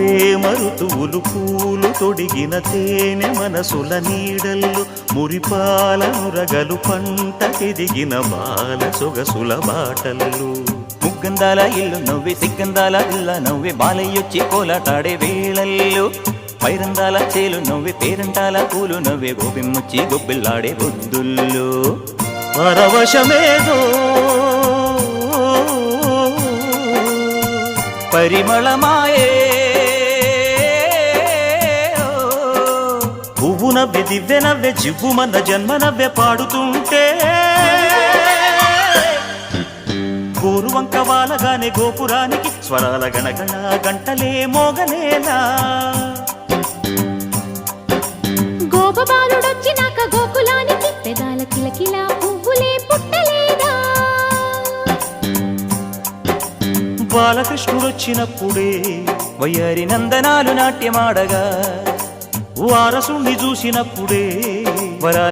ప్రేమ ఋతువులు పూలు తొడిగిన తేనె మనసుల నీడల్లు మురిపాల నురగలు పంటకెదిగిన బాల సొగసుల బాటల్లు ముగ్గందాల ఇల్లు నవ్వి సిగ్గందాల ఇల్ల నవ్వి బాలయ్యొచ్చి కోలాటాడే వేళల్లో పైరందాల చేలు నవ్వి పేరంటాల పూలు నవ్వే గోపిమ్మొచ్చి గొబ్బిల్లాడే బొద్దుల్లో పరవశమేదో పరిమళమాయే పువ్వు నవ్వె దివ్వె నవ్వె జివ్వుమన్న జన్మ నవ్వె పాడుతుంటే గోరువంక వాలగానే గోపురానికి స్వరాల గణగణ గంటలే మోగనేలా గోపబాలుడొచ్చినాక గోకులానికి పెదాల కిలకిలా పువ్వులే పుట్టలేదా బాలకృష్ణుడొచ్చినప్పుడే వయ్యారి నందనాలు నాట్యమాడగా వారసుణ్ణి చూసినప్పుడే వరా